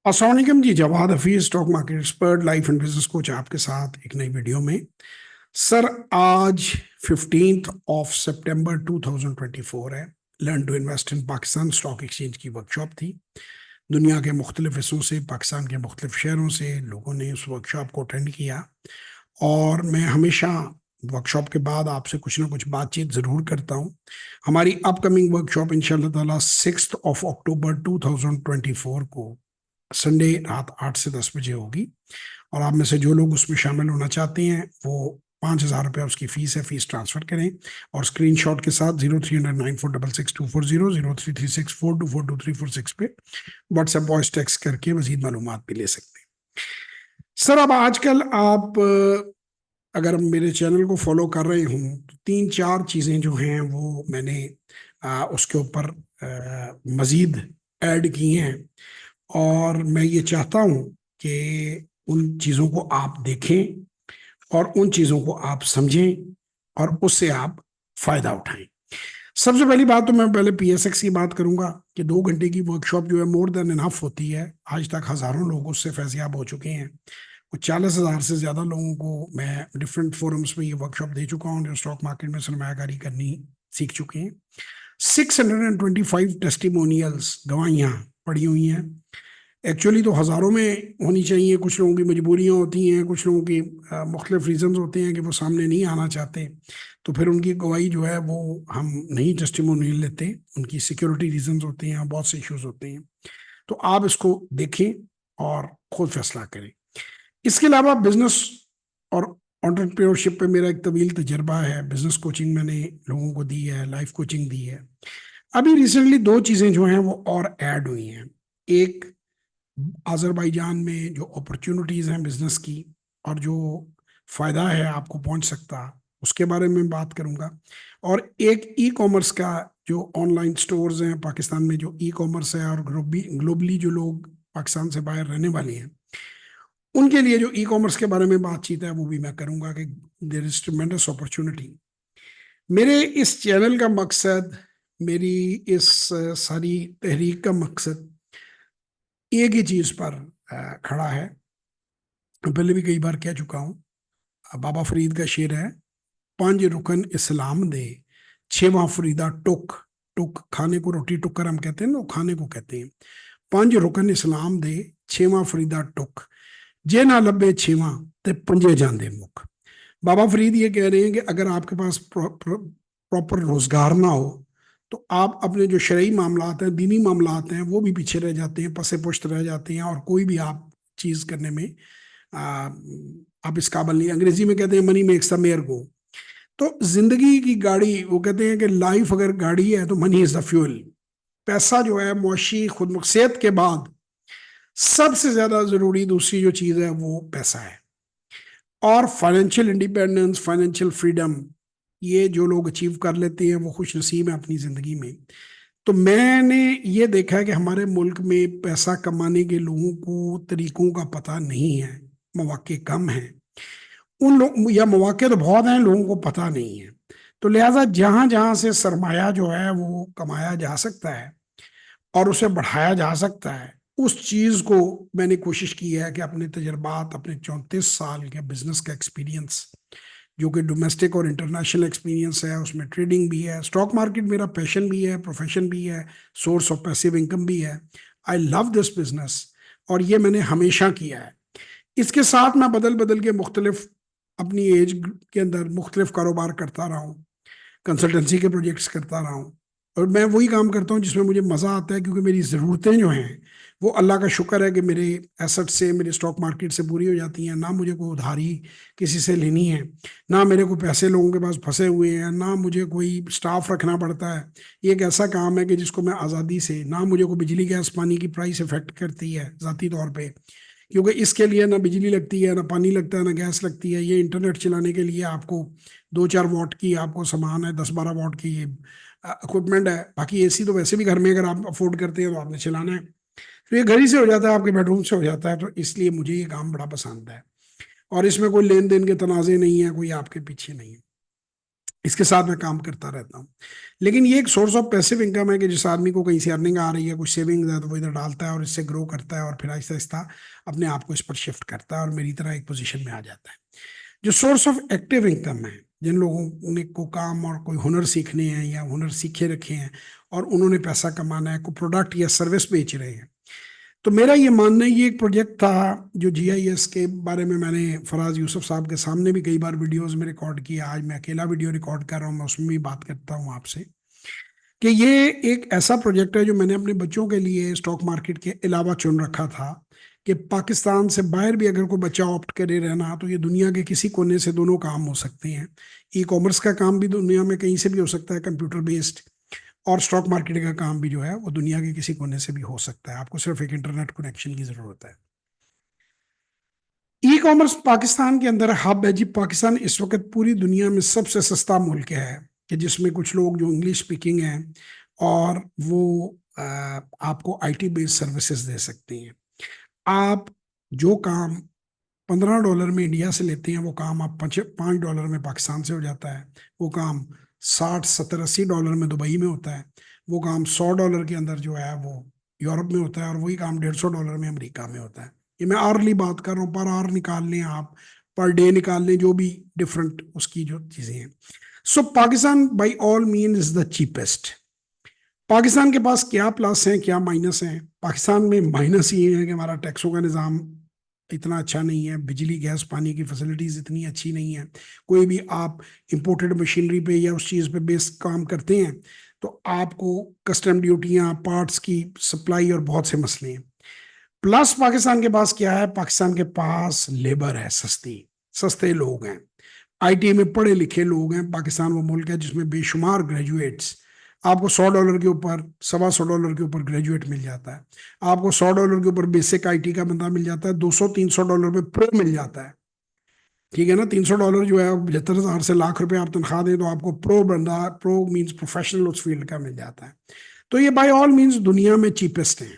अस्सलाम वालेकुम जी। Javad Hafeez, stock market expert, life and business coach, आपके साथ एक नई वीडियो में। सर, आज 15 सितंबर 2024 है। Learn to invest in Pakistan stock exchange की वर्कशॉप थी। दुनिया के मुख्तलिफ हिस्सों से, पाकिस्तान के मुख्तलिफ शहरों से लोगों ने उस वर्कशॉप को अटेंड किया। और मैं हमेशा वर्कशॉप के बाद आपसे कुछ ना कुछ बातचीत ज़रूर करता हूँ। हमारी अपकमिंग वर्कशॉप इंशाल्लाह ताला 6 अक्टूबर 2024 को संडे रात 8 से 10 बजे होगी। और आप में से जो लोग उसमें शामिल होना चाहते हैं वो 5,000 रुपया उसकी फीस है। फीस ट्रांसफर करें और स्क्रीनशॉट के साथ 0309466240 0336424234 पे व्हाट्सएप वॉइस टेक्स्ट करके मजीद मालूमात भी ले सकते हैं। सर, अब आजकल आप अगर मेरे चैनल को फॉलो कर रहे हों तो तीन चार चीज़ें जो हैं वो मैंने उसके ऊपर मजीद ऐड की हैं। और मैं ये चाहता हूं कि उन चीज़ों को आप देखें और उन चीज़ों को आप समझें और उससे आप फायदा उठाएं। सबसे पहली बात तो मैं पहले पीएसएक्स की बात करूंगा कि 2 घंटे की वर्कशॉप जो है मोर देन इनफ होती है। आज तक हज़ारों लोग उससे फैज़याब हो चुके हैं। कुछ 40,000 से ज़्यादा लोगों को मैं डिफरेंट फोरम्स में ये वर्कशॉप दे चुका हूँ जो स्टॉक मार्केट में सरमायाकारी करनी सीख चुके हैं। 625 टेस्टिमोनियल्स, गवाहियाँ पड़ी हुई हैं। एक्चुअली तो हज़ारों में होनी चाहिए। कुछ लोगों की मजबूरियां होती हैं, कुछ लोगों की मुख्तलिफ रीजंस होते हैं कि वो सामने नहीं आना चाहते, तो फिर उनकी गवाही जो है वो हम नहीं टेस्टिमोनियल लेते। उनकी सिक्योरिटी रीजंस होते हैं, बहुत से इश्यूज होते हैं। तो आप इसको देखें और खुद फैसला करें। इसके अलावा बिजनेस और एंटरप्रेन्योरशिप पे मेरा एक तवील तजर्बा है। बिजनेस कोचिंग मैंने लोगों को दी है, लाइफ कोचिंग दी है। अभी रिसेंटली दो चीज़ें जो हैं वो और ऐड हुई हैं। एक, आज़रबाईजान में जो अपॉर्चुनिटीज़ हैं बिजनेस की और जो फ़ायदा है आपको पहुंच सकता, उसके बारे में बात करूंगा। और एक ई कॉमर्स का, जो ऑनलाइन स्टोर्स हैं पाकिस्तान में, जो ई कॉमर्स है और ग्लोबली जो लोग पाकिस्तान से बाहर रहने वाले हैं उनके लिए जो ई कॉमर्स के बारे में बातचीत है वो भी मैं करूंगा कि देयर इज ट्रेमेंडस अपॉर्चुनिटी। मेरे इस चैनल का मकसद, मेरी इस सारी तहरीक का मकसद एक ही चीज़ पर खड़ा है। पहले भी कई बार कह चुका हूँ। बाबा फरीद का शेर है, पंज रुकन इस्लाम दे, छेवां फरीदा टुक। टुक खाने को, रोटी टुक्कर हम कहते हैं ना, वो खाने को कहते हैं। पंज रुकन इस्लाम दे, छेवां फरीदा टुक, जे ना लब्बे छेवां ते पंजे जांदे मुख। बाबा फरीद ये कह रहे हैं कि अगर आपके पास प्रॉपर रोजगार ना हो तो आप अपने जो शरई मामलात हैं, दीनी मामलात हैं, वो भी पीछे रह जाते हैं, पसे पुश्त रह जाते हैं और कोई भी आप चीज़ करने में आ, आप इस काबिल नहीं। अंग्रेजी में कहते हैं मनी मेक्स द मेयर गो। तो जिंदगी की गाड़ी, वो कहते हैं कि लाइफ अगर गाड़ी है तो मनी इज द फ्यूल। पैसा जो है मुआशी खुद मुख्सियत के बाद सबसे ज्यादा जरूरी दूसरी जो चीज है वो पैसा है। और फाइनेंशियल इंडिपेंडेंस, फाइनेंशियल फ्रीडम, ये जो लोग अचीव कर लेते हैं वो खुश नसीब है अपनी जिंदगी में। तो मैंने ये देखा है कि हमारे मुल्क में पैसा कमाने के लोगों को तरीकों का पता नहीं है, मौके कम हैं। उन लोग, या मौके तो बहुत हैं, लोगों को पता नहीं है। तो लिहाजा जहां जहां से सरमाया जो है वो कमाया जा सकता है और उसे बढ़ाया जा सकता है, उस चीज को मैंने कोशिश की है कि अपने तजर्बात, अपने 34 साल के बिजनेस का एक्सपीरियंस, जो कि डोमेस्टिक और इंटरनेशनल एक्सपीरियंस है, उसमें ट्रेडिंग भी है, स्टॉक मार्केट मेरा पैशन भी है, प्रोफेशन भी है, सोर्स ऑफ पैसिव इनकम भी है। आई लव दिस बिजनेस और ये मैंने हमेशा किया है। इसके साथ मैं बदल बदल के मुख्तलिफ अपनी एज के अंदर मुख्तलिफ कारोबार करता रहा हूँ, कंसल्टेंसी के प्रोजेक्ट्स करता रहा हूँ। और मैं वही काम करता हूँ जिसमें मुझे मज़ा आता है, क्योंकि मेरी ज़रूरतें जो हैं वो अल्लाह का शुक्र है कि मेरे एसेट से, मेरे स्टॉक मार्केट से पूरी हो जाती हैं। ना मुझे कोई उधारी किसी से लेनी है, ना मेरे को पैसे लोगों के पास फंसे हुए हैं, ना मुझे कोई स्टाफ रखना पड़ता है। ये एक ऐसा काम है कि जिसको मैं आज़ादी से, ना मुझे कोई बिजली गैस पानी की प्राइस इफेक्ट करती है ज़ाती तौर पर, क्योंकि इसके लिए ना बिजली लगती है, ना पानी लगता है, ना गैस लगती है। ये इंटरनेट चलाने के लिए आपको 2-4 वाट की आपको सामान है, 10-12 वाट की ये इक्विपमेंट है। बाकी एसी तो वैसे भी घर में अगर आप अफोर्ड करते हैं तो आपने चलाना है। तो ये घर ही से हो जाता है, आपके बेडरूम से हो जाता है। तो इसलिए मुझे ये काम बड़ा पसंद है और इसमें कोई लेन देन के तनाजे नहीं है, कोई आपके पीछे नहीं है। इसके साथ मैं काम करता रहता हूँ। लेकिन ये एक सोर्स ऑफ पैसिव इनकम है कि जिस आदमी को कहीं से अर्निंग आ रही है, कुछ सेविंग्स है, तो वो इधर डालता है और इससे ग्रो करता है और फिर आहिस्ता आहिस्ता अपने आप को इस पर शिफ्ट करता है और मेरी तरह एक पोजीशन में आ जाता है। जो सोर्स ऑफ एक्टिव इनकम है, जिन लोगों ने को काम और कोई हुनर सीखने हैं या हुनर सीखे रखे हैं और उन्होंने पैसा कमाना है, कोई प्रोडक्ट या सर्विस बेच रहे हैं, तो मेरा ये मानना है, ये एक प्रोजेक्ट था जो जीआईएस के बारे में मैंने फराज यूसुफ साहब के सामने भी कई बार वीडियोस में रिकॉर्ड किया। आज मैं अकेला वीडियो रिकॉर्ड कर रहा हूँ, मैं उसमें भी बात करता हूँ आपसे कि ये एक ऐसा प्रोजेक्ट है जो मैंने अपने बच्चों के लिए स्टॉक मार्केट के अलावा चुन रखा था कि पाकिस्तान से बाहर भी अगर कोई बच्चा ऑप्ट करे रहना, तो ये दुनिया के किसी कोने से दोनों काम हो सकते हैं। ई कॉमर्स का काम भी दुनिया में कहीं से भी हो सकता है, कंप्यूटर बेस्ड, और स्टॉक मार्केट का काम भी जो है वो दुनिया के किसी कोने से भी हो सकता है। आपको सिर्फ एक इंटरनेट कनेक्शन की जरूरत है। ई कॉमर्स पाकिस्तान के अंदर हब है जी। पाकिस्तान इस वक्त पूरी दुनिया में सबसे सस्ता मुल्क है कि जिसमें कुछ लोग जो इंग्लिश स्पीकिंग हैं और वो आपको आईटी बेस्ड सर्विसेज दे सकते हैं। आप जो काम $15 में इंडिया से लेते हैं, वो काम आप $5 में पाकिस्तान से हो जाता है। वो काम 60, 70, 80 डॉलर में दुबई में होता है। वो काम $100 के अंदर जो है वो यूरोप में होता है, और वही काम $150 में अमेरिका में होता है। ये मैं आर्ली बात कर रहा हूँ, पर आर निकाल लें आप, पर डे निकाल लें, जो भी डिफरेंट उसकी जो चीज़ें हैं। So Pakistan by all mean is the cheapest. Pakistan के पास क्या प्लस हैं क्या माइनस हैं? पाकिस्तान में माइनस ये है कि हमारा टैक्सों का निज़ाम इतना अच्छा नहीं है, बिजली गैस पानी की फैसिलिटीज़ इतनी अच्छी नहीं है। कोई भी आप इंपोर्टेड मशीनरी पे या उस चीज़ पे बेस काम करते हैं तो आपको कस्टम ड्यूटियाँ, पार्ट्स की सप्लाई और बहुत से मसले हैं। प्लस पाकिस्तान के पास क्या है? पाकिस्तान के पास लेबर है, सस्ती, सस्ते लोग हैं, आईटी में पढ़े लिखे लोग हैं। पाकिस्तान वो मुल्क है जिसमें बेशुमार ग्रेजुएट्स, आपको $100 के ऊपर, $125 के ऊपर ग्रेजुएट मिल जाता है। आपको $100 के ऊपर बेसिक आईटी का बंदा मिल जाता है, $200-300 में प्रो मिल जाता है। ठीक है ना? $300 जो है 75,000 से लाख रुपए आप तनख्वाह दें तो आपको प्रो बंदा, प्रो मीन्स प्रोफेशनल, उस फील्ड का मिल जाता है। तो ये बाय ऑल मीन्स दुनिया में चीपेस्ट है।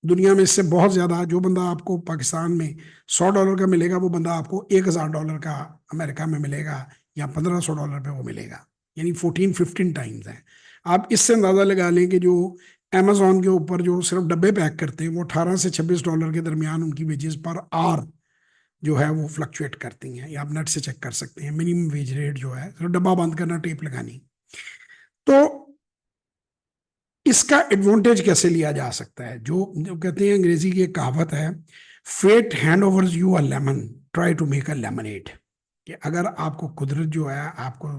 दुनिया में इससे बहुत ज्यादा जो बंदा आपको पाकिस्तान में $100 का मिलेगा, वो बंदा आपको $1,000 का अमेरिका में मिलेगा या $1,500 पे वो मिलेगा, यानी 14-15 टाइम्स है। आप इससे अंदाजा लगा लें कि जो अमेजोन के ऊपर जो सिर्फ डब्बे पैक करते हैं, वो $18 से $26 के दरमियान उनकी वेजेस पर आर जो है वो फ्लक्चुएट करती हैं। या आप नेट से चेक कर सकते हैं, मिनिमम वेज रेट जो है, सिर्फ डब्बा बंद करना, टेप लगानी। तो इसका एडवांटेज कैसे लिया जा सकता है? जो कहते हैं, अंग्रेजी की एक कहावत है, fate hand overs you a lemon, try to make a lemonade, कि अगर आपको कुदरत जो है आपको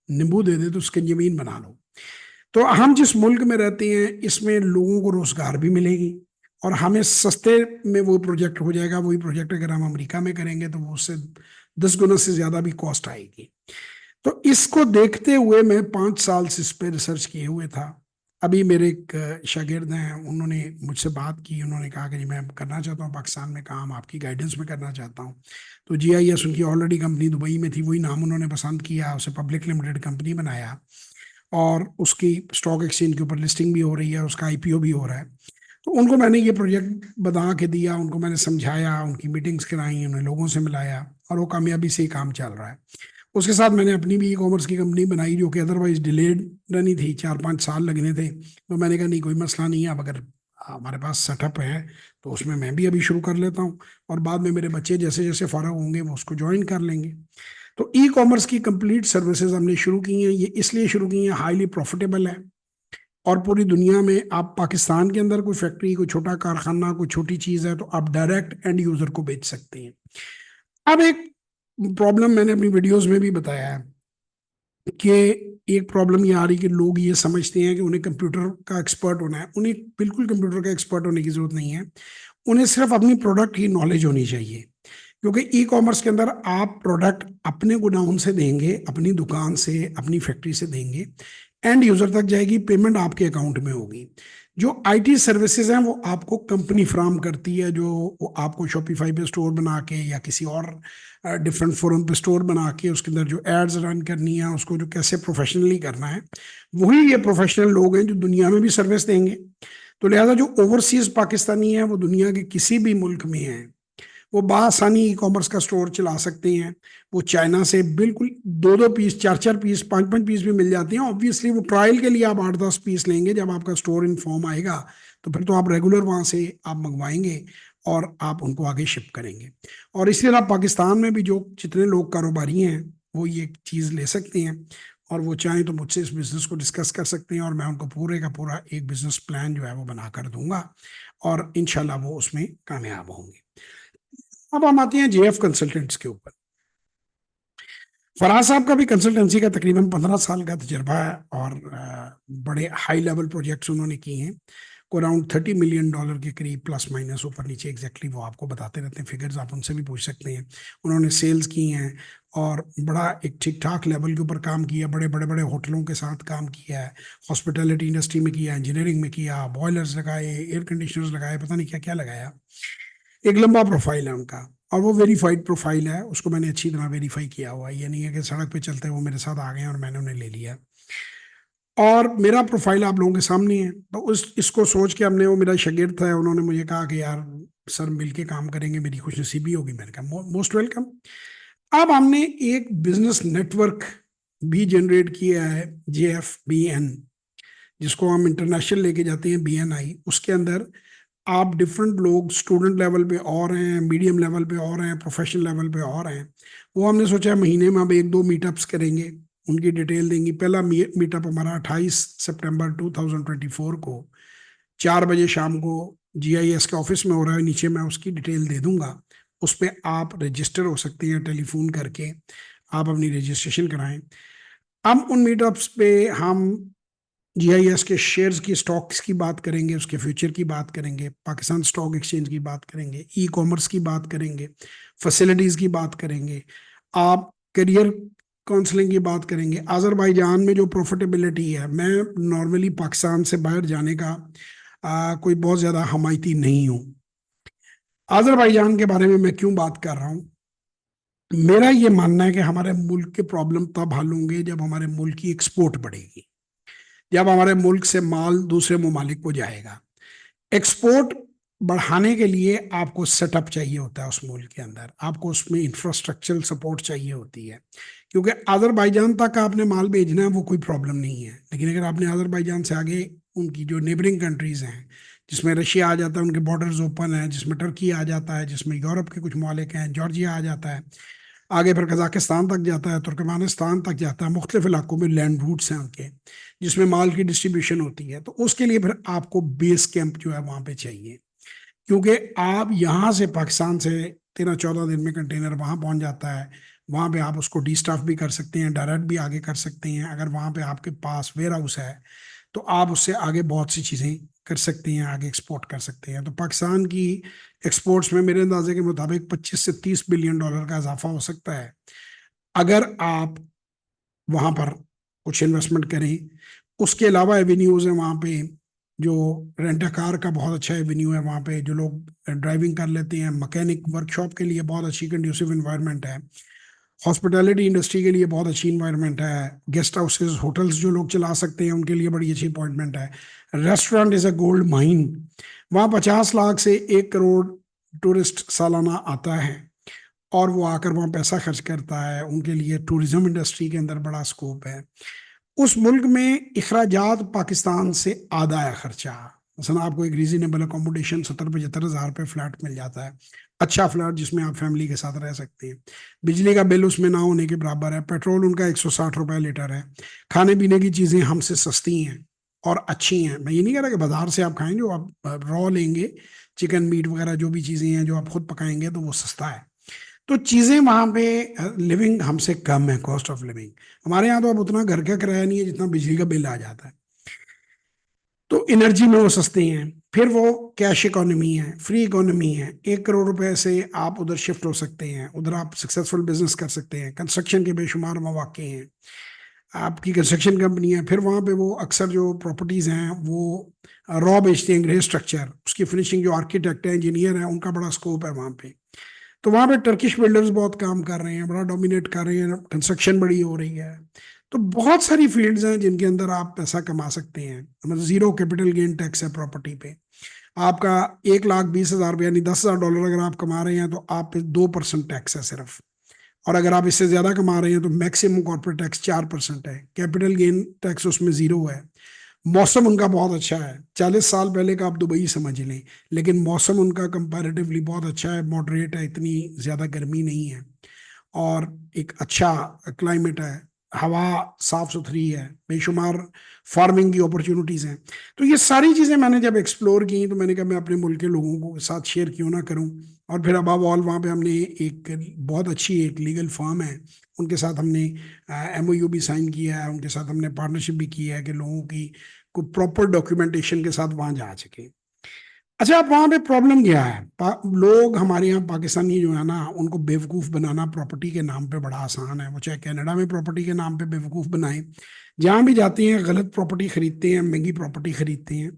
नींबू दे दे तो उसकी जमीन बना लो। तो हम जिस मुल्क में रहते हैं इसमें लोगों को रोजगार भी मिलेगी और हमें सस्ते में वो प्रोजेक्ट हो जाएगा। वही प्रोजेक्ट अगर हम अमेरिका में करेंगे तो वो उससे 10 गुना से ज्यादा भी कॉस्ट आएगी। तो इसको देखते हुए मैं 5 साल से इस पर रिसर्च किए हुए था। अभी मेरे एक शागिर्द हैं, उन्होंने मुझसे बात की, उन्होंने कहा कि जी मैं करना चाहता हूँ पाकिस्तान में काम, आपकी गाइडेंस में करना चाहता हूँ। तो जीआईएस उनकी ऑलरेडी कंपनी दुबई में थी, वही नाम उन्होंने पसंद किया, उसे पब्लिक लिमिटेड कंपनी बनाया और उसकी स्टॉक एक्सचेंज के ऊपर लिस्टिंग भी हो रही है, उसका आईपीओ भी हो रहा है। तो उनको मैंने ये प्रोजेक्ट बता के दिया, उनको मैंने समझाया, उनकी मीटिंग्स कराई, उन्हें लोगों से मिलाया और वो कामयाबी से ही काम चल रहा है। उसके साथ मैंने अपनी भी ई कॉमर्स की कंपनी बनाई जो कि अदरवाइज डिलेड रनी थी, 4-5 साल लगने थे। तो मैंने कहा नहीं, कोई मसला नहीं है, अब अगर हमारे पास सेटअप है तो उसमें मैं भी अभी शुरू कर लेता हूँ और बाद में मेरे बच्चे जैसे जैसे फारग होंगे वो उसको ज्वाइन कर लेंगे। तो ई कॉमर्स की कंप्लीट सर्विसेज हमने शुरू की हैं। ये इसलिए शुरू की हैं, हाईली प्रॉफिटेबल है और पूरी दुनिया में, आप पाकिस्तान के अंदर कोई फैक्ट्री, कोई छोटा कारखाना, कोई छोटी चीज़ है तो आप डायरेक्ट एंड यूज़र को बेच सकते हैं। अब एक प्रॉब्लम मैंने अपनी वीडियोस में भी बताया है कि एक प्रॉब्लम ये आ रही कि लोग ये समझते हैं कि उन्हें कंप्यूटर का एक्सपर्ट होना है। उन्हें बिल्कुल कंप्यूटर का एक्सपर्ट होने की जरूरत नहीं है, उन्हें सिर्फ अपनी प्रोडक्ट की नॉलेज होनी चाहिए। क्योंकि ई कॉमर्स के अंदर आप प्रोडक्ट अपने गोडाउन से देंगे, अपनी दुकान से, अपनी फैक्ट्री से देंगे, एंड यूजर तक जाएगी, पेमेंट आपके अकाउंट में होगी। जो आईटी सर्विसेज हैं वो आपको कंपनी फ्राहम करती है, जो वो आपको शॉपिफाई पे स्टोर बना के या किसी और डिफरेंट फोरम पे स्टोर बना के उसके अंदर जो एड्स रन करनी है, उसको जो कैसे प्रोफेशनली करना है, वही ये प्रोफेशनल लोग हैं जो दुनिया में भी सर्विस देंगे। तो लिहाजा जो ओवरसीज पाकिस्तानी है वो दुनिया के किसी भी मुल्क में है, वो बासानी ई कॉमर्स का स्टोर चला सकते हैं। वो चाइना से बिल्कुल 2-2 पीस, 4-4 पीस, 5-5 पीस भी मिल जाते हैं। ऑब्वियसली वो ट्रायल के लिए आप 8-10 पीस लेंगे, जब आपका स्टोर इन फॉर्म आएगा तो फिर तो आप रेगुलर वहाँ से आप मंगवाएंगे और आप उनको आगे शिप करेंगे। और इसी तरह पाकिस्तान में भी जो जितने लोग कारोबारी हैं वो ये चीज़ ले सकते हैं, और वो चाहें तो मुझसे इस बिज़नेस को डिस्कस कर सकते हैं, और मैं उनको पूरे का पूरा एक बिज़नेस प्लान जो है वो बना कर दूंगा, और इंशाल्लाह वो उसमें कामयाब होंगे। अब हम आते हैं जेएफ कंसल्टेंट्स के ऊपर। फराज साहब का भी कंसल्टेंसी का तकरीबन 15 साल का तजर्बा है, और बड़े हाई लेवल प्रोजेक्ट्स उन्होंने किए हैं। को अराउंड $30 मिलियन के करीब, प्लस माइनस ऊपर नीचे, एग्जैक्टली वो आपको बताते रहते हैं फिगर्स, आप उनसे भी पूछ सकते हैं। उन्होंने सेल्स की हैं, और बड़ा एक ठीक ठाक लेवल के ऊपर काम किया, बड़े बड़े बड़े होटलों के साथ काम किया है, हॉस्पिटैलिटी इंडस्ट्री में किया, इंजीनियरिंग में किया, बॉयलर्स लगाए, एयर कंडीशनर्स लगाए, पता नहीं क्या क्या लगाया। एक लंबा प्रोफाइल है उनका, और वो वेरीफाइड प्रोफाइल है, उसको मैंने अच्छी तरह वेरीफाई किया हुआ है। ये नहीं है कि सड़क पे चलते वो मेरे साथ आ गए और मैंने उन्हें ले लिया। और मेरा प्रोफाइल आप लोगों के सामने है, तो उस इसको सोच के हमने, वो मेरा शागिर्द था, उन्होंने मुझे कहा कि यार सर मिल के काम करेंगे, मेरी खुशनसीबी होगी। मैंने कहा मोस्ट वेलकम। अब हमने एक बिजनेस नेटवर्क भी जनरेट किया है, JFBN, जिसको हम इंटरनेशनल लेके जाते हैं, BNI। उसके अंदर आप डिफरेंट लोग स्टूडेंट लेवल पे और हैं, मीडियम लेवल पे और हैं, प्रोफेशनल लेवल पे और हैं। वो हमने सोचा महीने में अब 1-2 मीटअप्स करेंगे, उनकी डिटेल देंगी। पहला मीटअप हमारा 28 सितंबर 2024 को 4 बजे शाम को GIS के ऑफिस में हो रहा है। नीचे मैं उसकी डिटेल दे दूंगा, उस पर आप रजिस्टर हो सकते हैं, टेलीफोन करके आप अपनी रजिस्ट्रेशन कराएं। अब उन मीटअप्स पे हम GIS के शेयर्स की, स्टॉक्स की बात करेंगे, उसके फ्यूचर की बात करेंगे, पाकिस्तान स्टॉक एक्सचेंज की बात करेंगे, ई कॉमर्स की बात करेंगे, फैसिलिटीज़ की बात करेंगे, आप करियर काउंसलिंग की बात करेंगे। अजरबैजान में जो प्रॉफिटेबिलिटी है, मैं नॉर्मली पाकिस्तान से बाहर जाने का कोई बहुत ज़्यादा हमायती नहीं हूँ। अजरबैजान के बारे में मैं क्यों बात कर रहा हूँ? मेरा ये मानना है कि हमारे मुल्क के प्रॉब्लम तब हल होंगे जब हमारे मुल्क की एक्सपोर्ट बढ़ेगी, जब हमारे मुल्क से माल दूसरे ममालिक को जाएगा। एक्सपोर्ट बढ़ाने के लिए आपको सेटअप चाहिए होता है उस मुल्क के अंदर, आपको उसमें इंफ्रास्ट्रक्चरल सपोर्ट चाहिए होती है। क्योंकि अजरबैजान तक आपने माल भेजना है, वो कोई प्रॉब्लम नहीं है, लेकिन अगर आपने अजरबैजान से आगे उनकी जो नेबरिंग कंट्रीज हैं, जिसमें रशिया आ जाता है, उनके बॉर्डर्स ओपन है, जिसमें टर्की आ जाता है, जिसमें यूरोप के कुछ ममालिक हैं, जॉर्जिया आ जाता है, आगे फिर कजाकिस्तान तक जाता है, तुर्कमेनिस्तान तक जाता है, मुख्तलिफ इलाकों में लैंड रूट्स हैं उनके, जिसमें माल की डिस्ट्रीब्यूशन होती है। तो उसके लिए फिर आपको बेस कैंप जो है वहाँ पे चाहिए, क्योंकि आप यहाँ से, पाकिस्तान से 13-14 दिन में कंटेनर वहाँ पहुँच जाता है। वहाँ पे आप उसको डी स्टाफ भी कर सकते हैं, डायरेक्ट भी आगे कर सकते हैं। अगर वहाँ पे आपके पास वेयर हाउस है तो आप उससे आगे बहुत सी चीज़ें कर सकते हैं, आगे एक्सपोर्ट कर सकते हैं। तो पाकिस्तान की एक्सपोर्ट्स में मेरे अंदाजे के मुताबिक $25 से $30 बिलियन का इजाफा हो सकता है, अगर आप वहाँ पर कुछ इन्वेस्टमेंट करें। उसके अलावा एवेन्यूज़ हैं वहाँ पे, जो रेंट कार का बहुत अच्छा एवेन्यू है वहाँ पे, जो लोग ड्राइविंग कर लेते हैं, मैकेनिक वर्कशॉप के लिए बहुत अच्छी कंड्यूसिव इन्वायरमेंट है, हॉस्पिटैलिटी इंडस्ट्री के लिए बहुत अच्छी इन्वायरमेंट है, गेस्ट हाउसेज, होटल्स जो लोग चला सकते हैं उनके लिए बड़ी अच्छी अपॉइंटमेंट है, restaurant is a gold mine. वहाँ 50 लाख से 1 करोड़ टूरिस्ट सालाना आता है, और वो आकर वहाँ पैसा खर्च करता है। उनके लिए टूरिज्म इंडस्ट्री के अंदर बड़ा स्कोप है। उस मुल्क में अखराजात पाकिस्तान से आधा है खर्चा। मसलन आपको एक रीजनेबल अकोमोडेशन 70-75 हज़ार रुपये फ्लैट मिल जाता है, अच्छा फ्लैट जिसमें आप फैमिली के साथ रह सकते हैं। बिजली का बिल उसमें ना होने के बराबर है, पेट्रोल उनका 160 रुपये लीटर है, खाने पीने की चीज़ें हमसे सस्ती हैं और अच्छी हैं। मैं ये नहीं कह रहा कि बाजार से आप खाएं, जो आप रॉ लेंगे, चिकन मीट वगैरह जो भी चीज़ें हैं जो आप खुद पकाएंगे तो वो सस्ता है। तो चीज़ें वहाँ पे, लिविंग हमसे कम है, कॉस्ट ऑफ लिविंग। हमारे यहाँ तो अब उतना घर का किराया नहीं है जितना बिजली का बिल आ जाता है। तो एनर्जी में वो सस्ते हैं। फिर वो कैश इकोनॉमी है, फ्री इकोनॉमी है। 1 करोड़ रुपए से आप उधर शिफ्ट हो सकते हैं, उधर आप सक्सेसफुल बिजनेस कर सकते हैं। कंस्ट्रक्शन के बेशुमार मौके हैं, आपकी कंस्ट्रक्शन कंपनी है। फिर वहाँ पे वो अक्सर जो प्रॉपर्टीज़ हैं वो रॉ बेचते हैं, ग्रे स्ट्रक्चर, उसकी फिनिशिंग, जो आर्किटेक्ट है, इंजीनियर है, उनका बड़ा स्कोप है वहाँ पे। तो वहाँ पे टर्किश बिल्डर्स बहुत काम कर रहे हैं, बड़ा डोमिनेट कर रहे हैं, कंस्ट्रक्शन बड़ी हो रही है। तो बहुत सारी फील्ड्स हैं जिनके अंदर आप पैसा कमा सकते हैं। मतलब जीरो कैपिटल गेन टैक्स है प्रॉपर्टी पे। आपका 1,20,000 यानी $10,000 अगर आप कमा रहे हैं तो आप पे 2% टैक्स है सिर्फ। और अगर आप इससे ज्यादा कमा रहे हैं तो मैक्सिमम कॉर्पोरेट टैक्स 4% है। कैपिटल गेन टैक्स उसमें 0 है। मौसम उनका बहुत अच्छा है। 40 साल पहले का आप दुबई समझ लें, लेकिन मौसम उनका कंपैरेटिवली बहुत अच्छा है, मॉडरेट है, इतनी ज्यादा गर्मी नहीं है और एक अच्छा क्लाइमेट है। हवा साफ सुथरी है, बेशुमार फार्मिंग की अपॉर्चुनिटीज हैं। तो ये सारी चीजें मैंने जब एक्सप्लोर की तो मैंने कहा मैं अपने मुल्क के लोगों को साथ शेयर क्यों ना करूं। और फिर अबव ऑल वहाँ पे हमने एक बहुत अच्छी एक लीगल फर्म है, उनके साथ हमने MOU भी साइन किया है, उनके साथ हमने पार्टनरशिप भी किया है कि लोगों की को प्रॉपर डॉक्यूमेंटेशन के साथ वहाँ जा सके। अच्छा, अब वहाँ पे प्रॉब्लम क्या है? लोग हमारे यहाँ पाकिस्तानी जो है ना, उनको बेवकूफ़ बनाना प्रॉपर्टी के नाम पे बड़ा आसान है। वो चाहे कनाडा में प्रॉपर्टी के नाम पे बेवकूफ़ बनाएं, जहाँ भी जाते हैं गलत प्रॉपर्टी खरीदते हैं, महंगी प्रॉपर्टी खरीदते हैं।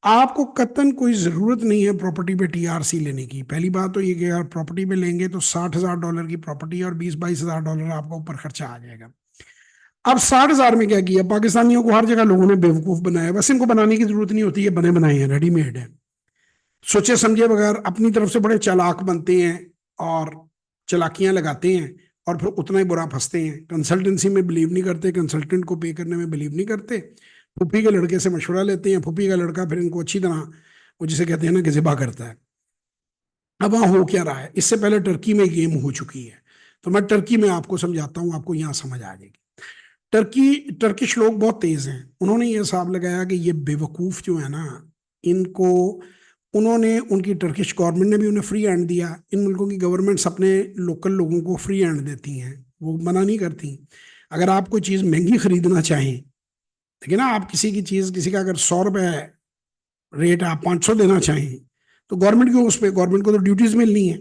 आपको कतन कोई ज़रूरत नहीं है प्रॉपर्टी पे TRC लेने की। पहली बात तो ये कि अगर प्रॉपर्टी पे लेंगे तो $60,000 की प्रॉपर्टी और $20-22,000 आपका ऊपर खर्चा आ जाएगा। अब 60,000 में क्या किया पाकिस्तानियों को? हर जगह लोगों ने बेवकूफ़ बनाया। बस इनको बनाने की जरूरत नहीं होती है, बने बनाए हैं, रेडीमेड है। सोचे समझे बगैर अपनी तरफ से बड़े चालाक बनते हैं और चालाकियां लगाते हैं और फिर उतना ही बुरा फंसते हैं। कंसल्टेंसी में बिलीव नहीं करते, कंसल्टेंट को पे करने में बिलीव नहीं करते। फूफी के लड़के से मशवरा लेते हैं, फूफी का लड़का फिर इनको अच्छी तरह, वो जिसे कहते हैं ना कि ज़िबा करता है। अब वहाँ हो क्या रहा है? इससे पहले टर्की में गेम हो चुकी है, तो मैं टर्की में आपको समझाता हूँ, आपको यहाँ समझ आ जाएगी। टर्किश लोग बहुत तेज हैं। उन्होंने ये हिसाब लगाया कि ये बेवकूफ़ जो है ना, इनको उन्होंने उनकी टर्किश गवर्नमेंट ने भी उन्हें फ्री हैंड दिया। इन मुल्कों की गवर्नमेंट्स अपने लोकल लोगों को फ्री हैंड देती हैं, वो मना नहीं करती। अगर आप कोई चीज़ महंगी खरीदना चाहें, देखिए ना, आप किसी की चीज़, किसी का अगर 100 रुपये रेट आप 500 देना चाहें तो गवर्नमेंट क्यों, उस पर गवर्नमेंट को तो ड्यूटीज मिलनी है,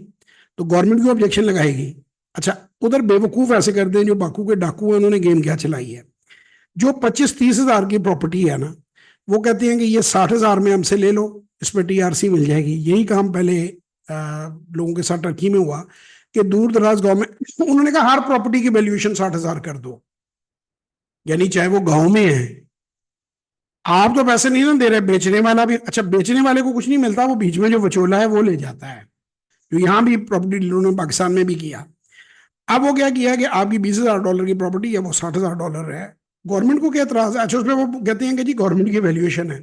तो गवर्नमेंट क्यों ऑब्जेक्शन लगाएगी? अच्छा, उधर बेवकूफ़ ऐसे करते हैं जो बाकू के डाकू हैं, उन्होंने गेम क्या चलाई है। जो 25-30 हज़ार की प्रॉपर्टी है ना, वो कहते हैं कि ये 60,000 में हमसे ले लो, इस पर TRC मिल जाएगी। यही काम पहले लोगों के साथ टर्की में हुआ कि दूर दराज गांव में उन्होंने कहा हर प्रॉपर्टी की वैल्यूएशन 60,000 कर दो, यानी चाहे वो गांव में है। आप तो पैसे नहीं ना दे रहे, बेचने वाला भी, अच्छा बेचने वाले को कुछ नहीं मिलता, वो बीच में जो वचोला है वो ले जाता है, जो यहाँ भी प्रॉपर्टी डीलरों ने पाकिस्तान में भी किया। अब वो क्या किया कि आपकी $20,000 की प्रॉपर्टी है, वो $60,000 है। गवर्नमेंट को क्या एतराज है? अच्छा, उसमें वो कहते हैं कि जी गवर्नमेंट की वैल्यूएशन है।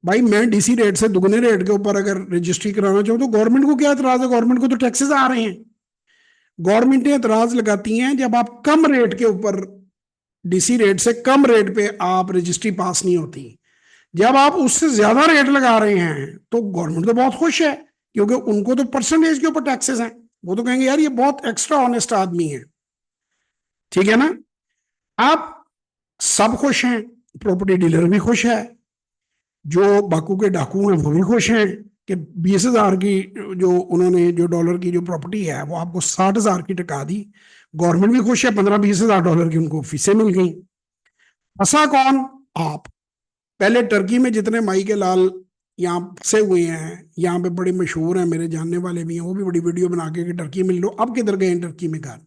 भाई मैं DC रेट से दुगने रेट के ऊपर अगर रजिस्ट्री कराना चाहूँ तो गवर्नमेंट को क्या एतराज है? गवर्नमेंट को तो टैक्सेस आ रहे हैं। गवर्नमेंटें एतराज लगाती हैं जब आप कम रेट के ऊपर, DC रेट से कम रेट पे आप रजिस्ट्री पास नहीं होती। जब आप उससे ज्यादा रेट लगा रहे हैं तो गवर्नमेंट तो बहुत खुश है, क्योंकि उनको तो परसेंटेज के ऊपर टैक्सेस हैं। वो तो कहेंगे यार ये बहुत एक्स्ट्रा ऑनेस्ट आदमी है, ठीक है ना। आप सब खुश हैं, प्रॉपर्टी डीलर भी खुश है, जो बाकू के डाकू हैं वो भी खुश हैं कि 20,000 की जो उन्होंने जो डॉलर की जो प्रॉपर्टी है वो आपको 60,000 की टका दी। गवर्नमेंट भी खुश है, 15-20 हज़ार डॉलर की उनको फीसें मिल गई। फंसा कौन? आप। पहले टर्की में जितने माई के लाल यहाँ फंसे हुए हैं, यहाँ पे बड़े मशहूर हैं, मेरे जानने वाले भी हैं, वो भी बड़ी वीडियो बना के कि टर्की में लो। अब किधर गए हैं टर्की में? घर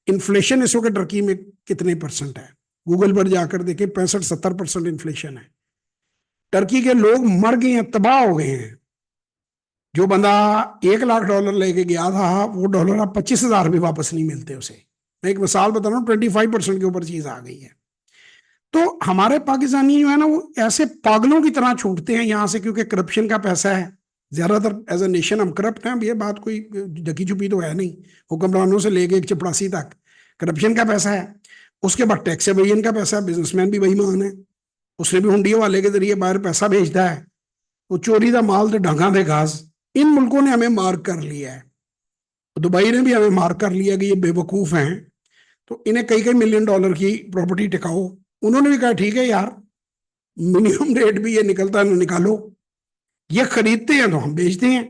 इन्फ्लेशन इस वक्त टर्की में कितने % है? गूगल पर जाकर देखें, 65-70% इन्फ्लेशन है। टर्की के लोग मर गए हैं, तबाह हो गए हैं। जो बंदा $1,00,000 लेके गया था, वो डॉलर अब 25,000 भी वापस नहीं मिलते उसे। मैं एक मिसाल बता रहा हूँ, 25% के ऊपर चीज आ गई है। तो हमारे पाकिस्तानी जो है ना, वो ऐसे पागलों की तरह छूटते हैं यहाँ से, क्योंकि करप्शन का पैसा है। ज्यादातर एज ए नेशन हम करप्ट हैं, ये बात कोई ढकी छुपी तो है नहीं। हुक्मरानों से लेके एक चपड़ासी तक करप्शन का पैसा है। उसके बाद टैक्स एवेजन का पैसा है, बिजनेसमैन भी बेईमान है, उसने भी हुंडियों वाले के जरिए बाहर पैसा भेजता है। वो चोरी का माल तो ढंगा दे घास। इन मुल्कों ने हमें मार्क कर लिया है, दुबई ने भी हमें मार्क कर लिया कि ये बेवकूफ हैं, तो इन्हें कई कई $1,000,000 की प्रॉपर्टी टिकाओ। उन्होंने भी कहा ठीक है यार, मिनिमम रेट भी ये निकलता है ना, निकालो। ये खरीदते हैं तो हम बेचते हैं।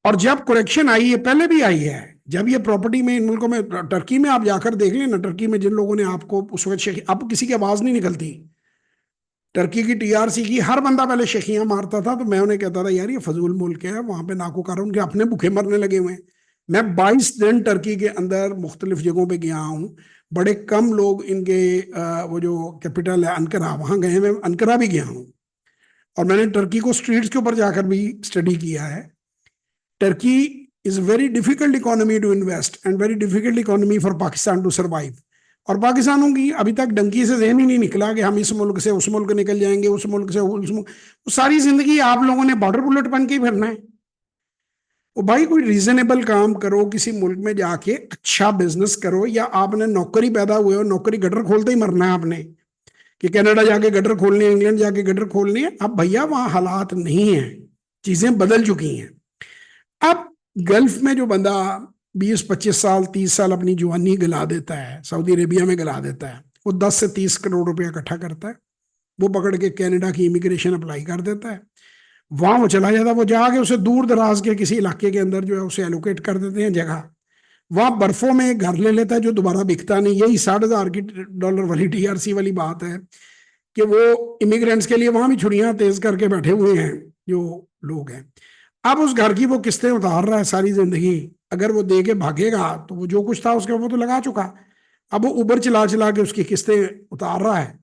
और जब करेक्शन आई है, पहले भी आई है, जब ये प्रॉपर्टी में इन मुल्कों में, टर्की में आप जाकर देख लें ना, टर्की में जिन लोगों ने आपको उस वक्त, अब किसी की आवाज नहीं निकलती। टर्की की TRC की हर बंदा पहले शेखियां मारता था, तो मैं उन्हें कहता था यार ये फजूल मुल्क है, वहां पे नाकोकार उनके अपने भूखे मरने लगे हुए हैं। मैं 22 दिन टर्की के अंदर मुख्तलिफ जगहों पे गया हूँ। बड़े कम लोग इनके वो जो कैपिटल है अनकरा, वहां गए, मैं अनकरा भी गया हूँ। और मैंने टर्की को स्ट्रीट्स के ऊपर जाकर भी स्टडी किया है। Turkey is very difficult economy to invest and very difficult economy for Pakistan to survive. और पाकिस्तानों की अभी तक डंकी से जहन ही नहीं निकला कि हम इस मुल्क से उस मुल्क निकल जाएंगे, उस मुल्क से उस मुल्क। सारी जिंदगी आप लोगों ने बॉर्डर बुलेट बन के ही भरना है। वो भाई कोई रीजनेबल काम करो, किसी मुल्क में जाके अच्छा बिजनेस करो, या आपने नौकरी पैदा हुए हो, नौकरी गटर खोलते ही मरना है आपने, कि कनाडा जाके गटर खोलने हैं, इंग्लैंड जाके गटर खोलने हैं। अब भैया वहां हालात नहीं है, चीजें बदल चुकी हैं। अब गल्फ में जो बंदा 20-25 साल 30 साल अपनी जवानी गला देता है, सऊदी अरेबिया में गला देता है, वो 10 से 30 करोड़ रुपया इकट्ठा करता है, वो पकड़ के कनाडा की इमिग्रेशन अप्लाई कर देता है, वहां वो चला जाता है, वो जाके उसे दूर दराज के किसी इलाके के अंदर जो है उसे एलोकेट कर देते हैं जगह, वहां बर्फों में घर ले लेता है जो दोबारा बिकता नहीं। यही $60,000 वाली TRC वाली बात है कि वो इमिग्रेंट्स के लिए वहां भी छुट्टियां तेज करके बैठे हुए हैं जो लोग हैं। अब उस घर की वो किस्तें उतार रहा है सारी जिंदगी, अगर वो दे के भागेगा तो वो जो कुछ था उसके वो तो लगा चुका। अब वो उबर चला चला के उसकी किस्तें उतार रहा है,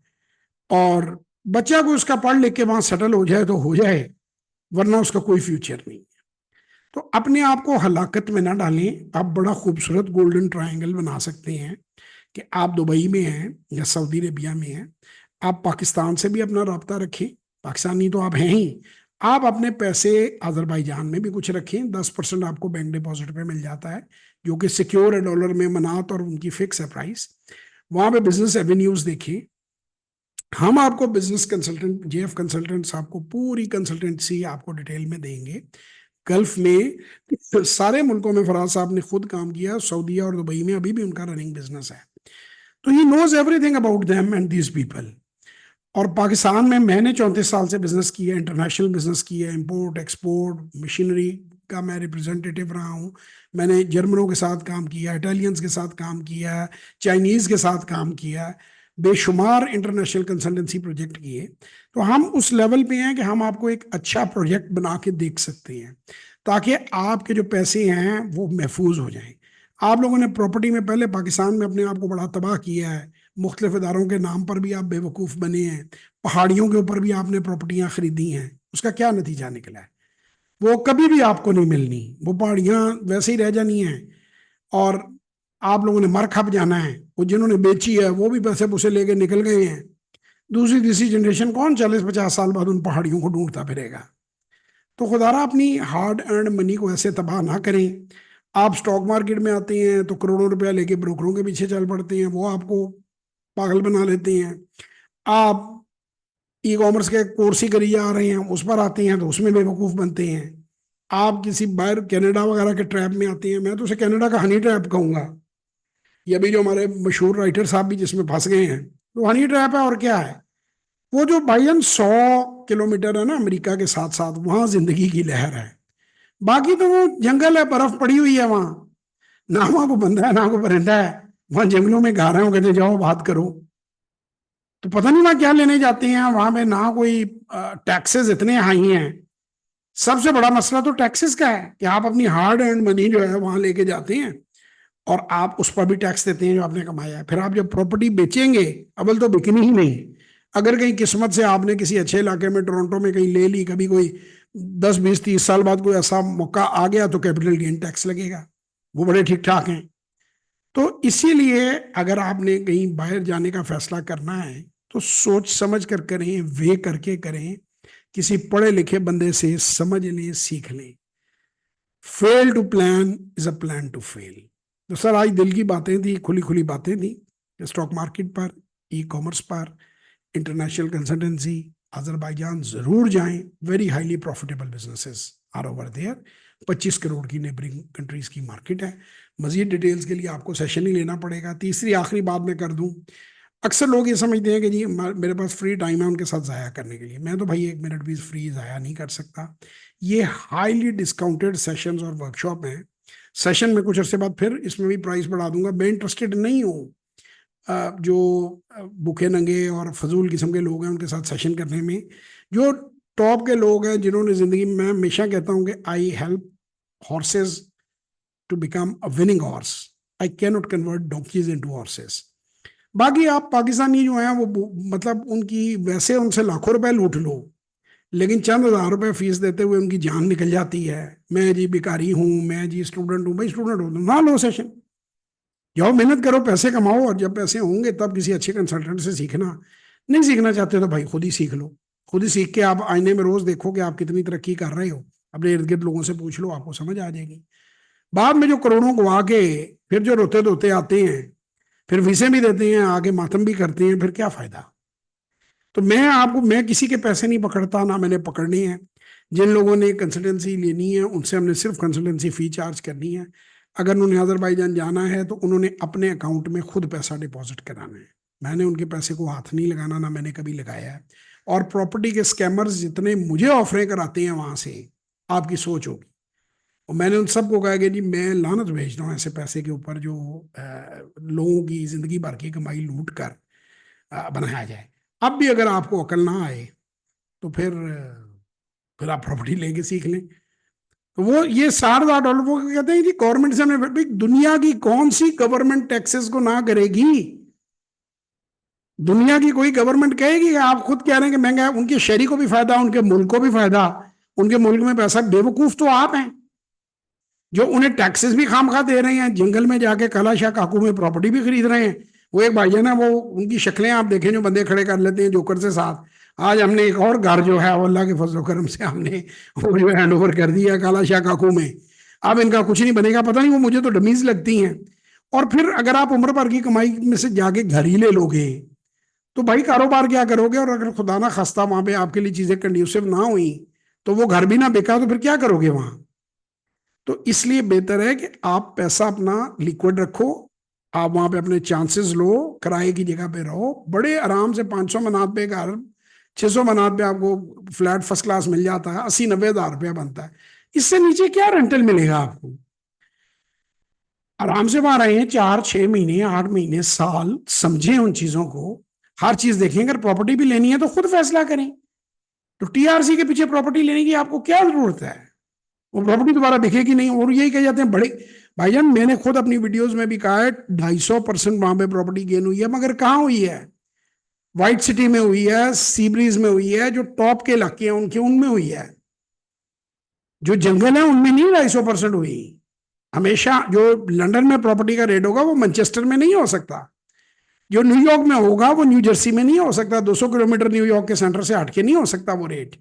और बच्चा को उसका पढ़ लिख के वहां सेटल हो जाए तो हो जाए, वरना उसका कोई फ्यूचर नहीं। तो अपने आप को हलाकत में ना डालें। आप बड़ा खूबसूरत गोल्डन ट्रायंगल बना सकते हैं कि आप दुबई में हैं या सऊदी अरेबिया में हैं, आप पाकिस्तान से भी अपना रब्ता रखें, पाकिस्तानी तो आप हैं ही, आप अपने पैसे अजरबैजान में भी कुछ रखें। 10% आपको बैंक डिपॉजिट पे मिल जाता है, जो कि सिक्योर है डॉलर में, मनात और उनकी फिक्स है प्राइस। वहां पे बिजनेस एवेन्यूज देखिए। हम आपको बिजनेस कंसल्टेंट, JF कंसल्टेंट्स आपको पूरी कंसल्टेंसी आपको डिटेल में देंगे। गल्फ में सारे मुल्कों में फराज साहब ने खुद काम किया, सऊदी और दुबई में अभी भी उनका रनिंग बिजनेस है, तो he knows everything about them and these people. और पाकिस्तान में मैंने 34 साल से बिजनेस किया, इंटरनेशनल बिजनेस किया, इंपोर्ट एक्सपोर्ट, मशीनरी का मैं रिप्रेजेंटेटिव रहा हूँ। मैंने जर्मनों के साथ काम किया, इटालियंस के साथ काम किया, चाइनीज़ के साथ काम किया, बेशुमार इंटरनेशनल कंसल्टेंसी प्रोजेक्ट किए। तो हम उस लेवल पे हैं कि हम आपको एक अच्छा प्रोजेक्ट बना के देख सकते हैं, ताकि आपके जो पैसे हैं वो महफूज हो जाएं। आप लोगों ने प्रॉपर्टी में पहले पाकिस्तान में अपने आप को बड़ा तबाह किया है, मुख्तलिफ इदारों के नाम पर भी आप बेवकूफ़ बने हैं, पहाड़ियों के ऊपर भी आपने प्रॉपर्टियां खरीदी हैं, उसका क्या नतीजा निकला है? वो कभी भी आपको नहीं मिलनी, वो पहाड़ियां वैसे ही रह जानी हैं, और आप लोगों ने मर खप जाना है। वो जिन्होंने बेची है वो भी पैसे पुसे लेके निकल गए हैं। दूसरी तीसरी जनरेशन कौन 40-50 साल बाद उन पहाड़ियों को ढूंढता फिरेगा? तो खुदारा अपनी हार्ड अर्न मनी को ऐसे तबाह ना करें। आप स्टॉक मार्केट में आते हैं तो करोड़ों रुपया लेके ब्रोकरों के पीछे चल पड़ते हैं, वो आपको पागल बना लेते हैं। आप ई-कॉमर्स के कोर्स ही करिए आ रहे हैं, उस पर आते हैं तो उसमें बेवकूफ़ बनते हैं। आप किसी बाहर कनाडा वगैरह के ट्रैप में आते हैं, मैं तो उसे कनाडा का हनी ट्रैप कहूंगा। ये अभी जो हमारे मशहूर राइटर साहब भी जिसमें फंस गए हैं, तो हनी ट्रैप है और क्या है। वो जो भाईजान 100 किलोमीटर है ना अमेरिका के साथ साथ, वहां जिंदगी की लहर है। बाकी तो वो जंगल है, बर्फ पड़ी हुई है वहां, ना वहां को बंदा है ना को परिंदा है। वहां जंगलों में गा रहे हो, कहते जाओ बात करो, तो पता नहीं वहां क्या लेने जाते हैं। वहां पे ना कोई टैक्सेस इतने हाई हैं। सबसे बड़ा मसला तो टैक्सेस का है कि आप अपनी हार्ड एंड मनी जो है वहां लेके जाते हैं, और आप उस पर भी टैक्स देते हैं जो आपने कमाया है। फिर आप जब प्रॉपर्टी बेचेंगे, अव्वल तो बिकनी ही नहीं। अगर कहीं किस्मत से आपने किसी अच्छे इलाके में टोरंटो में कहीं ले ली, कभी कोई 10-20-30 साल बाद कोई ऐसा मौका आ गया, तो कैपिटल गेन टैक्स लगेगा, वो बड़े ठीक ठाक हैं। तो इसीलिए अगर आपने कहीं बाहर जाने का फैसला करना है तो सोच समझ कर करें, वे करके करें, किसी पढ़े लिखे बंदे से समझ लें, सीख लें। Fail to plan is a plan to fail. तो सर आज दिल की बातें थी, खुली खुली बातें थी, स्टॉक मार्केट पर, ई-कॉमर्स पर, इंटरनेशनल कंसल्टेंसी, अजरबैजान जरूर जाएं। Very highly profitable businesses are over there. 25 crore की नेबरिंग कंट्रीज की मार्केट है। मजीद डिटेल्स के लिए आपको सेशन ही लेना पड़ेगा। तीसरी आखिरी बात मैं कर दूं, अक्सर लोग ये समझते हैं कि जी मेरे पास फ्री टाइम है उनके साथ ज़ाया करने के लिए। मैं तो भाई 1 मिनट भी फ्री ज़ाया नहीं कर सकता। ये हाईली डिस्काउंटेड सेशंस और वर्कशॉप हैं। सेशन में कुछ अरसे बाद फिर इसमें भी प्राइस बढ़ा दूंगा। मैं इंटरेस्टेड नहीं हूँ जो भूखे नंगे और फजूल किस्म के लोग हैं उनके साथ सेशन करने में। जो टॉप के लोग हैं जिन्होंने ज़िंदगी में, मैं हमेशा कहता हूँ कि I help horses to become a winning horse, I can not convert donkeys into horses. बाकी आप पाकिस्तानी जो हैं वो मतलब उनकी वैसे उनसे लाखों रुपए लूट लो, लेकिन चंद हज़ार रुपए फीस देते हुए उनकी जान निकल जाती है। मैं जी भिखारी हूँ, मैं जी स्टूडेंट हूँ। भाई स्टूडेंट हो तो ना लो सेशन, जाओ मेहनत करो, पैसे कमाओ, और जब पैसे होंगे तब किसी अच्छे कंसल्टेंट से सीखना। नहीं सीखना चाहते तो भाई खुद ही सीख लो। खुद ही सीख के आप आईने में रोज देखो कि आप कितनी तरक्की कर रहे हो, अपने इर्द गिर्द लोगों से पूछ लो, आपको समझ आ जाएगी। बाद में जो करोड़ों गवा के फिर जो रोते धोते आते हैं, फिर वीसे भी देते हैं, आगे मातम भी करते हैं, फिर क्या फायदा। तो मैं किसी के पैसे नहीं पकड़ता, ना मैंने पकड़नी है। जिन लोगों ने कंसल्टेंसी लेनी है उनसे हमने सिर्फ कंसल्टेंसी फी चार्ज करनी है। अगर उन्हें अजरबैजान जाना है तो उन्होंने अपने अकाउंट में खुद पैसा डिपॉजिट कराना है। मैंने उनके पैसे को हाथ नहीं लगाना, ना मैंने कभी लगाया है। और प्रॉपर्टी के स्कैमर्स जितने मुझे ऑफरें कराते हैं वहां से, आपकी सोच होगी। और मैंने उन सबको कहा कि जी मैं लानत भेज रहा हूँ ऐसे पैसे के ऊपर जो लोगों की जिंदगी भर की कमाई लूट कर बनाया जाए। अब भी अगर आपको अकल ना आए तो फिर आप प्रॉपर्टी लेके सीख लें। तो वो ये $60,000 वो कहते हैं कि गवर्नमेंट से हमने, भाई दुनिया की कौन सी गवर्नमेंट टैक्सेस को ना करेगी। दुनिया की कोई गवर्नमेंट कहेगी? आप खुद कह रहे हैं कि महंगा, उनके शहरी को भी फायदा, उनके मुल्क को भी फायदा, उनके मुल्क में पैसा। बेवकूफ तो आप हैं जो उन्हें टैक्सेस भी खामखा दे रहे हैं, जंगल में जाके कालाशाह काकू में प्रॉपर्टी भी खरीद रहे हैं। वो एक भाईजान है, वो उनकी शक्लें आप देखें जो बंदे खड़े कर लेते हैं जोकर से साथ। आज हमने एक और घर जो है वो अल्लाह के फजल करम से हमने वो जो हैंड ओवर कर दिया कालाशाह काकू में। अब इनका कुछ नहीं बनेगा, पता नहीं, वो मुझे तो डमीज लगती हैं। और फिर अगर आप उम्र भर की कमाई में से जाके घर ही ले लोगे तो भाई कारोबार क्या करोगे। और अगर खुदा ना खास्ता वहां पे आपके लिए चीजें कंड्यूसिव ना हुई तो वो घर भी ना बिका तो फिर क्या करोगे वहां। तो इसलिए बेहतर है कि आप पैसा अपना लिक्विड रखो, आप वहां पे अपने चांसेस लो, किराए की जगह पे रहो, बड़े आराम से 500 मनात पे घर, 600 मनात पे आपको फ्लैट फर्स्ट क्लास मिल जाता है, 80-90 हज़ार रुपया बनता है। इससे नीचे क्या रेंटल मिलेगा आपको। आराम से वहां रहे 4-6 महीने, 8 महीने, साल, समझें उन चीजों को, हर चीज देखें। अगर प्रॉपर्टी भी लेनी है तो खुद फैसला करें। तो टीआरसी के पीछे प्रॉपर्टी लेने की आपको क्या जरूरत है। वो प्रॉपर्टी दोबारा बिकेगी नहीं। और यही कह जाते हैं बड़े भाईजान, मैंने खुद अपनी वीडियोस में भी कहा है 250% वहां पे प्रॉपर्टी गेन हुई है, मगर कहाँ हुई है। व्हाइट सिटी में हुई है, सी ब्रीज में हुई है, जो टॉप के इलाके हैं उनके उनमें हुई है। जो जंगल है उनमें नहीं 250% हुई। हमेशा जो लंदन में प्रॉपर्टी का रेट होगा वो मैनचेस्टर में नहीं हो सकता। जो न्यूयॉर्क में होगा वो न्यू जर्सी में नहीं हो सकता। 200 किलोमीटर न्यूयॉर्क के सेंटर से हटके नहीं हो सकता वो रेट।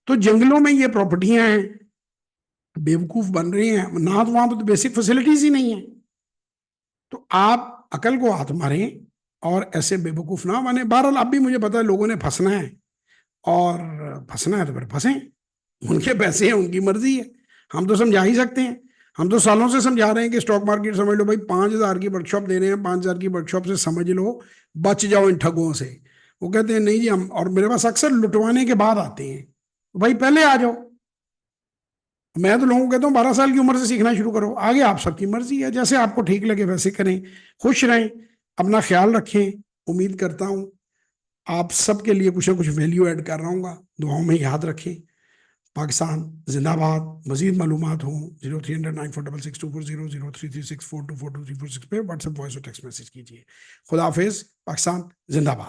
तो जंगलों में ये प्रॉपर्टियां हैं, बेवकूफ बन रहे हैं ना, तो वहां पर तो बेसिक फैसिलिटीज ही नहीं है। तो आप अकल को हाथ मारें और ऐसे बेवकूफ ना बने। बहरहाल अब भी मुझे पता है लोगों ने फंसना है, और फंसना है तो फिर फंसे, उनके पैसे हैं, उनकी मर्जी है। हम तो समझा ही सकते हैं। हम तो सालों से समझा रहे हैं कि स्टॉक मार्केट समझ लो भाई, 5,000 की वर्कशॉप दे रहे हैं, 5,000 की वर्कशॉप से समझ लो बच जाओ इन ठगों से। वो कहते हैं नहीं जी हम, और मेरे पास अक्सर लुटवाने के बाद आते हैं, तो भाई पहले आ जाओ। मैं तो लोगों को कहता हूँ 12 साल की उम्र से सीखना शुरू करो, आगे आप सबकी मर्जी है, जैसे आपको ठीक लगे वैसे करें, खुश रहें, अपना ख्याल रखें। उम्मीद करता हूँ आप सबके लिए कुछ ना कुछ वैल्यू ऐड कर रहा हूँ। दुआओं में याद रखें। पाकिस्तान जिंदाबाद। मजीद मालूमात हो 0300946624, 033642423426 पे व्हाट्सएप वॉइस और टेक्स्ट मैसेज कीजिए। खुदा हाफिज। पाकिस्तान जिंदाबाद।